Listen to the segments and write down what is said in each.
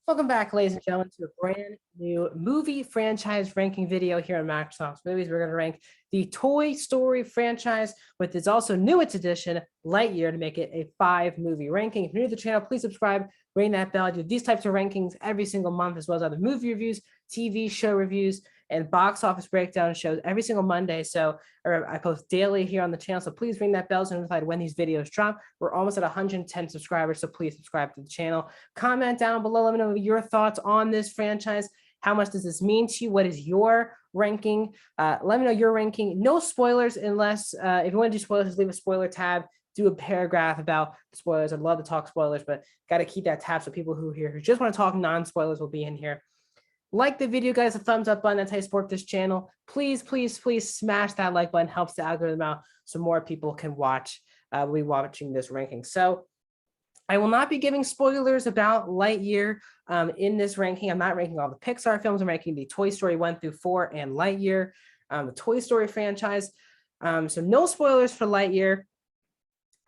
Welcome back, ladies and gentlemen, to a brand new movie franchise ranking video here on Microsoft Movies. We're going to rank the Toy Story franchise with its also newest edition, Lightyear, to make it a 5-movie ranking. If you're new to the channel, please subscribe, ring that bell. I do these types of rankings every single month, as well as other movie reviews, TV show reviews, and box office breakdown shows every single Monday. I post daily here on the channel. So please ring that bell so you're notified when these videos drop. We're almost at 110 subscribers. So please subscribe to the channel. Comment down below. Let me know your thoughts on this franchise. How much does this mean to you? What is your ranking? Let me know your ranking. No spoilers unless, if you want to do spoilers, just leave a spoiler tab. Do a paragraph about the spoilers. I'd love to talk spoilers, but got to keep that tab so people who just want to talk non-spoilers will be in here. Like the video, guys, a thumbs up button. That's how you support this channel. Please, please, please smash that like button. Helps the algorithm out so more people can watch. Will be watching this ranking. So I will not be giving spoilers about Lightyear in this ranking. I'm not ranking all the Pixar films. I'm ranking the Toy Story 1 through 4 and Lightyear, the Toy Story franchise. So no spoilers for Lightyear.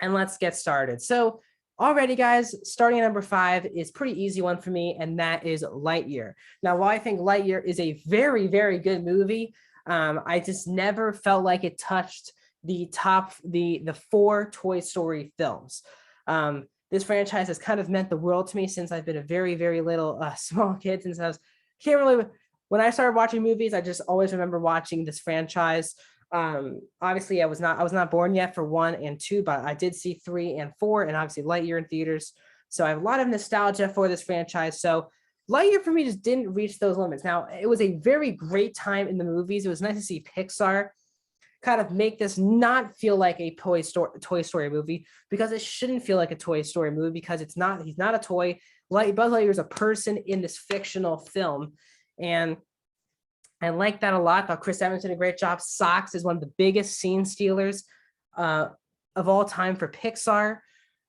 And let's get started. So already, guys, starting at number 5 is pretty easy one for me, and that is Lightyear. Now, while I think Lightyear is a very, very good movie, I just never felt like it touched the 4 Toy Story films. This franchise has kind of meant the world to me since I've been a very, very little small kid. When I started watching movies, I just always remember watching this franchise. Obviously I was not born yet for 1 and 2, but I did see 3 and 4, and obviously Lightyear in theaters. So I have a lot of nostalgia for this franchise. So Lightyear for me just didn't reach those limits. Now, it was a very great time in the movies. It was nice to see Pixar kind of make this not feel like a Toy Story movie, because it shouldn't feel like a Toy Story movie, because he's not a toy. Buzz Lightyear is a person in this fictional film, and I like that a lot. Thought Chris Evans did a great job. Socks is one of the biggest scene stealers of all time for Pixar.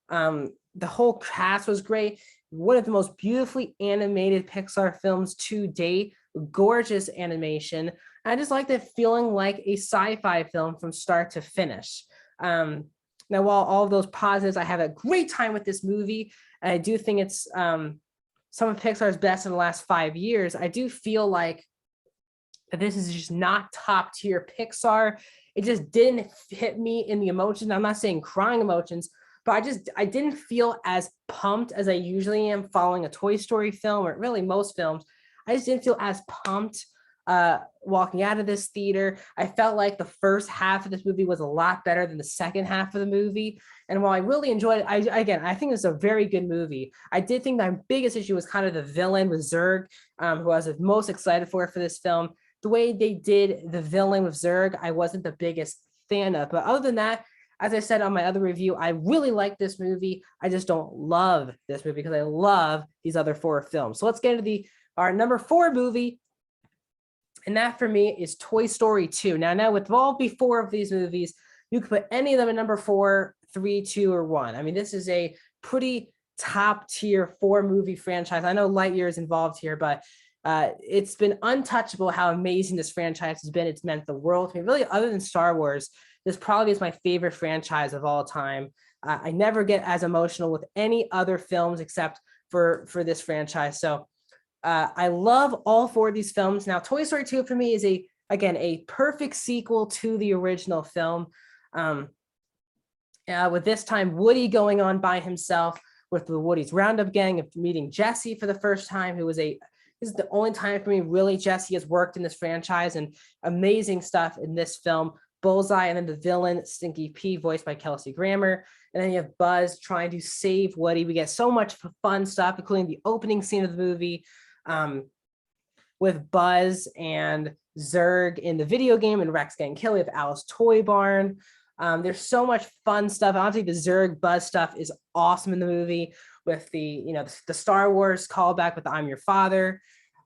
The whole cast was great. One of the most beautifully animated Pixar films to date. Gorgeous animation. I just liked it feeling like a sci-fi film from start to finish. Now, while all of those positives, I have a great time with this movie. I do think it's some of Pixar's best in the last 5 years. I do feel like that this is just not top tier Pixar. It just didn't hit me in the emotions. I'm not saying crying emotions, but I didn't feel as pumped as I usually am following a Toy Story film, or really most films. I just didn't feel as pumped walking out of this theater. I felt like the first half of this movie was a lot better than the second half of the movie. And while I really enjoyed it, I think it's a very good movie. I did think my biggest issue was kind of the villain with Zurg, who I was most excited for this film. The way they did the villain with Zurg, I wasn't the biggest fan of. But other than that, as I said on my other review, I really like this movie. I just don't love this movie because I love these other 4 films. So let's get into our number 4 movie. And that for me is Toy Story 2. Now with all 4 of these movies, you could put any of them at number 4, 3, 2, or 1. I mean, this is a pretty top tier 4 movie franchise. I know Lightyear is involved here, but it's been untouchable how amazing this franchise has been. It's meant the world to me. Really, other than Star Wars, this probably is my favorite franchise of all time. I never get as emotional with any other films except for this franchise. So I love all 4 of these films. Now, Toy Story 2 for me is again a perfect sequel to the original film. With this time Woody going on by himself with the Woody's Roundup gang, of meeting Jessie for the first time, who was this is the only time for me really Jessie has worked in this franchise, and amazing stuff in this film. Bullseye, and then the villain Stinky P, voiced by Kelsey Grammer, and then you have Buzz trying to save Woody. We get so much fun stuff, including the opening scene of the movie with Buzz and Zurg in the video game, and Rex getting killed. We have Alice Toy Barn. There's so much fun stuff. Honestly, the Zurg Buzz stuff is awesome in the movie, with the Star Wars callback with the I'm Your Father.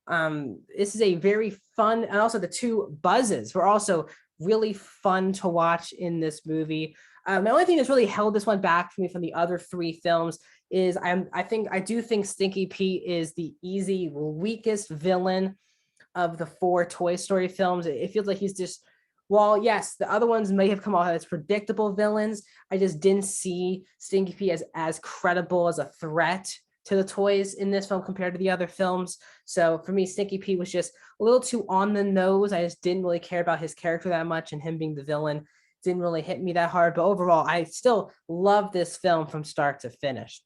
This is a very fun, and also the 2 Buzzes were also really fun to watch in this movie. The only thing that's really held this one back for me from the other 3 films is I do think Stinky Pete is the weakest villain of the 4 Toy Story films. It feels like he's just, while yes, the other ones may have come off as predictable villains, I just didn't see Stinky Pete as credible as a threat to the toys in this film compared to the other films. So for me, Stinky Pete was just a little too on the nose. I just didn't really care about his character that much, and him being the villain didn't really hit me that hard. But overall, I still love this film from start to finish.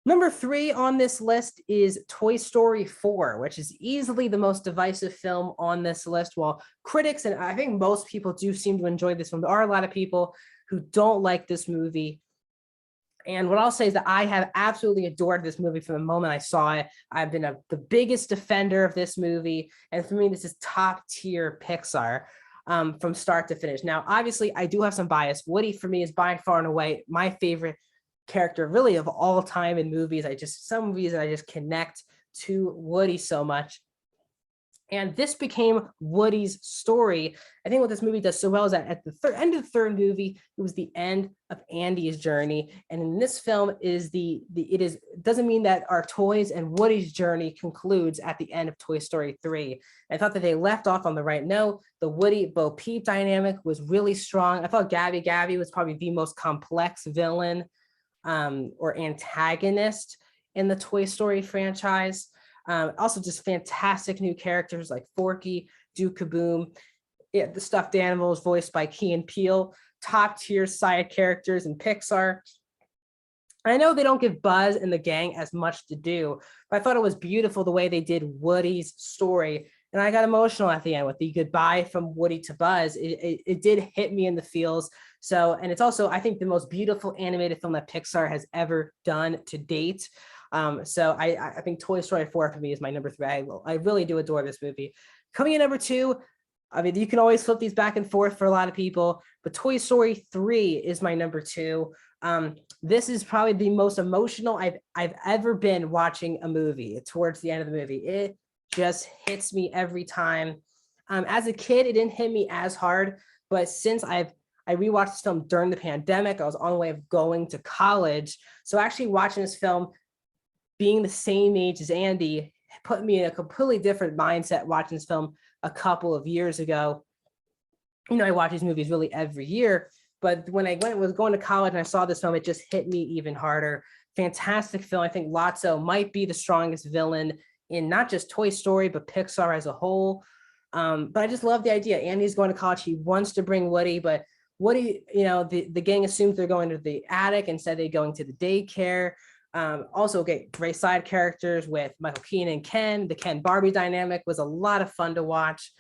Number 3 on this list is Toy Story 4, which is easily the most divisive film on this list. While critics, and I think most people do seem to enjoy this film, there are a lot of people who don't like this movie. And what I'll say is that I have absolutely adored this movie from the moment I saw it. I've been the biggest defender of this movie. And for me, this is top tier Pixar from start to finish. Now, obviously, I do have some bias. Woody, for me, is by far and away my favorite character really of all time in movies. Some movies that I just connect to Woody so much. And this became Woody's story. I think what this movie does so well is that at the end of the third movie, it was the end of Andy's journey. And in this film it doesn't mean that our toys and Woody's journey concludes at the end of Toy Story 3. I thought that they left off on the right note. The Woody Bo Peep dynamic was really strong. I thought Gabby was probably the most complex villain or antagonist in the Toy Story franchise. Also just fantastic new characters like Forky, Duke Kaboom, the stuffed animals voiced by Key and Peele, top tier side characters in Pixar. I know they don't give Buzz and the gang as much to do, but I thought it was beautiful the way they did Woody's story. And I got emotional at the end with the goodbye from Woody to Buzz. It did hit me in the feels. So, and it's also, I think, the most beautiful animated film that Pixar has ever done to date. So I think Toy Story 4 for me is my number 3. I really do adore this movie. Coming in number 2, I mean, you can always flip these back and forth for a lot of people, but Toy Story 3 is my number 2. This is probably the most emotional I've ever been watching a movie towards the end of the movie. It just hits me every time. As a kid, it didn't hit me as hard, but since I rewatched this film during the pandemic, I was on the way of going to college. So actually watching this film, being the same age as Andy, put me in a completely different mindset watching this film a couple of years ago. You know, I watch these movies really every year, but when I was going to college and I saw this film, it just hit me even harder. Fantastic film. I think Lotso might be the strongest villain in not just Toy Story, but Pixar as a whole. But I just love the idea. Andy's going to college. He wants to bring Woody, but Woody, you know, the gang assumes they're going to the attic instead of going to the daycare. Also great side characters with Michael Keaton and Ken. The Ken Barbie dynamic was a lot of fun to watch.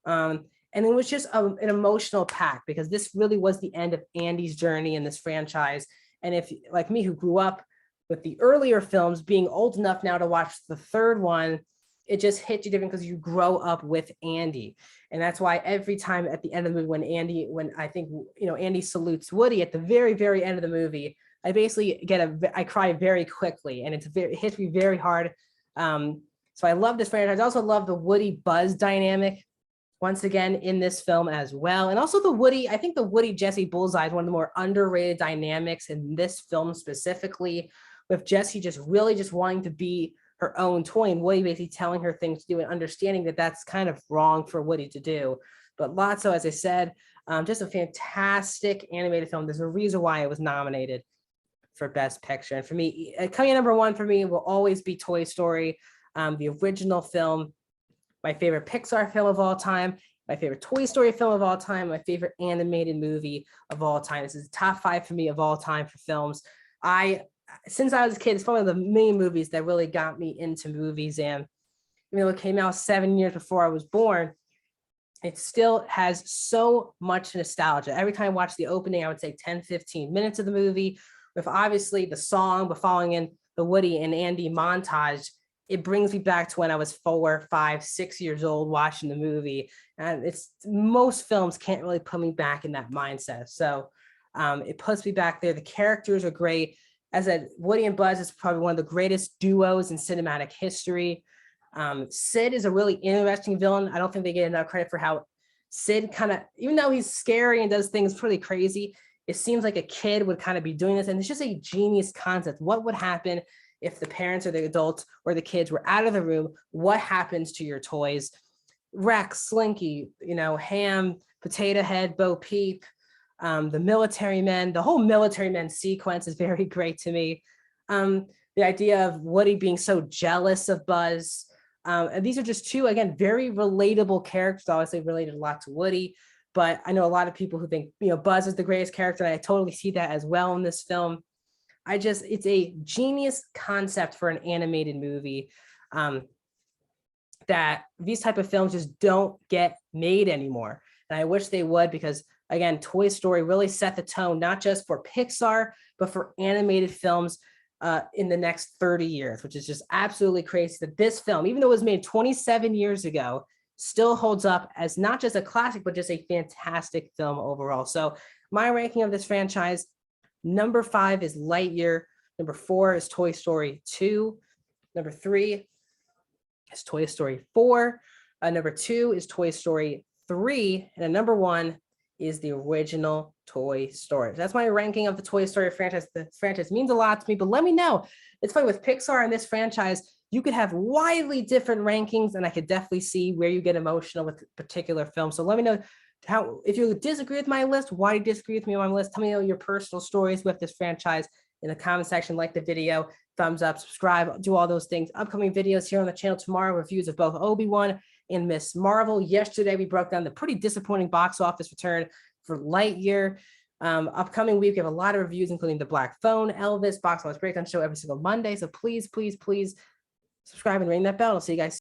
And it was just an emotional pack because this really was the end of Andy's journey in this franchise. And if, like me, who grew up with the earlier films, being old enough now to watch the third one, it just hits you different because you grow up with Andy. And that's why every time at the end of the movie, when I think, you know, Andy salutes Woody at the very, very end of the movie, I basically I cry very quickly, and it hits me very hard. So I love this franchise. I also love the Woody Buzz dynamic once again in this film as well. And also I think the Woody Jessie Bullseye is one of the more underrated dynamics in this film specifically, with Jessie just wanting to be her own toy and Woody basically telling her things to do and understanding that that's kind of wrong for Woody to do. But Lotso, as I said, just a fantastic animated film. There's a reason why it was nominated for Best Picture. And for me, coming in number 1 for me will always be Toy Story, the original film, my favorite Pixar film of all time, my favorite Toy Story film of all time, my favorite animated movie of all time. This is top 5 for me of all time for films. Since I was a kid, it's one of the main movies that really got me into movies. And even though it came out 7 years before I was born, it still has so much nostalgia. Every time I watch the opening, I would say 10, 15 minutes of the movie, with obviously the song, but following in the Woody and Andy montage, it brings me back to when I was 4, 5, 6 years old watching the movie. And most films can't really put me back in that mindset. So it puts me back there. The characters are great. As I said, Woody and Buzz is probably one of the greatest duos in cinematic history. Sid is a really interesting villain. I don't think they get enough credit for how Sid kind of, even though he's scary and does things pretty crazy, it seems like a kid would kind of be doing this. And it's just a genius concept. What would happen if the parents or the adults or the kids were out of the room? What happens to your toys? Rex, Slinky, you know, Ham, Potato Head, Bo Peep, the military men, the whole military men sequence is very great to me. the idea of Woody being so jealous of Buzz. And these are just two, again, very relatable characters. Obviously related a lot to Woody, but I know a lot of people who think, Buzz is the greatest character, and I totally see that as well in this film. It's a genius concept for an animated movie, that these type of films just don't get made anymore. And I wish they would, because again, Toy Story really set the tone, not just for Pixar, but for animated films in the next 30 years, which is just absolutely crazy that this film, even though it was made 27 years ago, still holds up as not just a classic, but just a fantastic film overall. So my ranking of this franchise, number 5 is Lightyear. Number 4 is Toy Story 2. Number 3 is Toy Story 4. Number 2 is Toy Story 3. And number 1 is the original Toy Story. That's my ranking of the Toy Story franchise. The franchise means a lot to me, but let me know. It's funny with Pixar and this franchise, you could have widely different rankings, and I could definitely see where you get emotional with particular films. So let me know if you disagree with my list, why do you disagree with me on my list? Tell me your personal stories with this franchise in the comment section. Like the video, thumbs up, subscribe, do all those things. Upcoming videos here on the channel tomorrow, reviews of both Obi-Wan and Miss Marvel. Yesterday, we broke down the pretty disappointing box office return for Lightyear. Upcoming week, we have a lot of reviews, including The Black Phone, Elvis, box office breakdown show every single Monday. So please, please, please subscribe and ring that bell. I'll see you guys